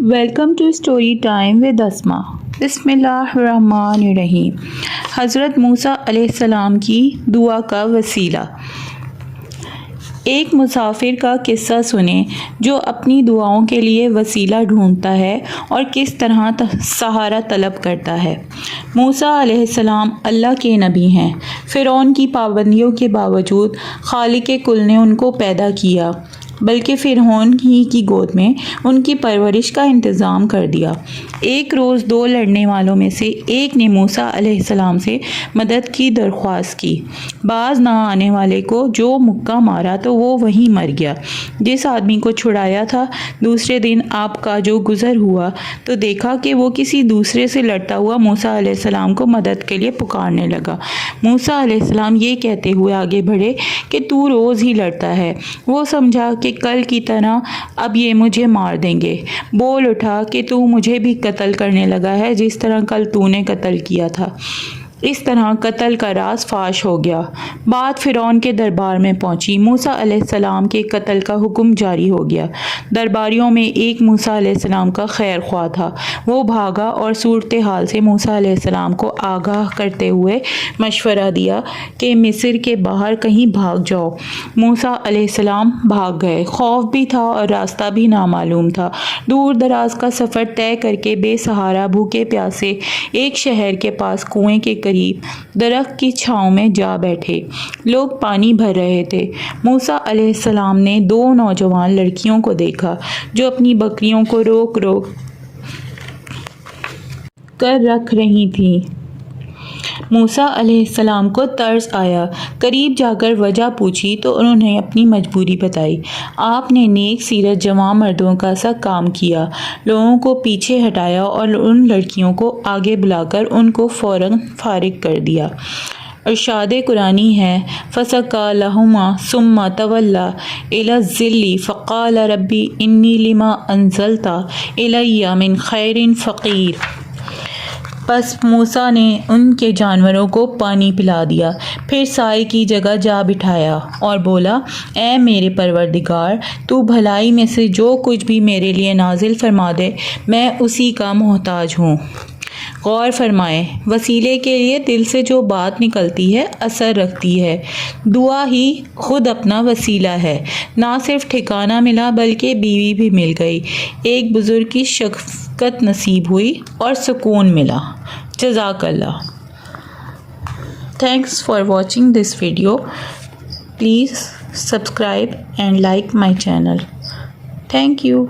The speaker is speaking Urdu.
Welcome to story time with Asma. بسم اللہ الرحمن الرحیم۔ حضرت موسیٰ علیہ السلام کی دعا کا وسیلہ۔ ایک مسافر کا قصہ سنیں جو اپنی دعاؤں کے لیے وسیلہ ڈھونڈتا ہے اور کس طرح سہارا طلب کرتا ہے۔ موسیٰ علیہ السلام اللہ کے نبی ہیں۔ فرعون کی پابندیوں کے باوجود خالق کل نے ان کو پیدا کیا، بلکہ فرعون ہی کی گود میں ان کی پرورش کا انتظام کر دیا۔ ایک روز دو لڑنے والوں میں سے ایک نے موسیٰ علیہ السلام سے مدد کی درخواست کی۔ باز نہ آنے والے کو جو مکہ مارا تو وہ وہیں مر گیا۔ جس آدمی کو چھڑایا تھا، دوسرے دن آپ کا جو گزر ہوا تو دیکھا کہ وہ کسی دوسرے سے لڑتا ہوا موسیٰ علیہ السلام کو مدد کے لیے پکارنے لگا۔ موسیٰ علیہ السلام یہ کہتے ہوئے آگے بڑھے کہ تو روز ہی لڑتا ہے۔ وہ سمجھا کہ کل کی طرح اب یہ مجھے مار دیں گے۔ بول اٹھا کہ تو مجھے بھی قتل کرنے لگا ہے جس طرح کل تو نے قتل کیا تھا۔ اس طرح قتل کا راز فاش ہو گیا۔ بات فرعون کے دربار میں پہنچی۔ موسیٰ علیہ السلام کے قتل کا حکم جاری ہو گیا۔ درباریوں میں ایک موسیٰ علیہ السلام کا خیر خواہ تھا۔ وہ بھاگا اور صورتحال سے موسیٰ علیہ السلام کو آگاہ کرتے ہوئے مشورہ دیا کہ مصر کے باہر کہیں بھاگ جاؤ۔ موسیٰ علیہ السلام بھاگ گئے۔ خوف بھی تھا اور راستہ بھی نامعلوم تھا۔ دور دراز کا سفر طے کر کے بے سہارا بھوکے پیاسے ایک شہر کے پاس کنویں کے قریب درخت کی چھاؤں میں جا بیٹھے۔ لوگ پانی بھر رہے تھے۔ موسیٰ علیہ السلام نے دو نوجوان لڑکیوں کو دیکھا جو اپنی بکریوں کو روک روک کر رکھ رہی تھیں۔ موسیٰ علیہ السلام کو طرز آیا۔ قریب جا کر وجہ پوچھی تو انہوں نے اپنی مجبوری بتائی۔ آپ نے نیک سیرت جوان مردوں کا سا کام کیا، لوگوں کو پیچھے ہٹایا اور ان لڑکیوں کو آگے بلا کر ان کو فوراً فارغ کر دیا۔ ارشاد قرآنی ہے، فَسَقَىٰ لَهُمَا ثُمَّ تَوَلَّىٰ إِلَى الظِّلِّ فَقَالَ رَبِّ إِنِّي لِمَا أَنزَلْتَ إِلَيَّ مِنْ خَيْرٍ فَقِيرٌ۔ پس موسیٰ نے ان کے جانوروں کو پانی پلا دیا، پھر سائے کی جگہ جا بٹھایا اور بولا، اے میرے پروردگار، تو بھلائی میں سے جو کچھ بھی میرے لیے نازل فرما دے میں اسی کا محتاج ہوں۔ غور فرمائیں، وسیلے کے لیے دل سے جو بات نکلتی ہے اثر رکھتی ہے۔ دعا ہی خود اپنا وسیلہ ہے۔ نہ صرف ٹھکانہ ملا بلکہ بیوی بھی مل گئی، ایک بزرگ کی شفقت نصیب ہوئی اور سکون ملا۔ جزاک اللہ۔ Thanks for watching this video. Please subscribe and like my channel. Thank you.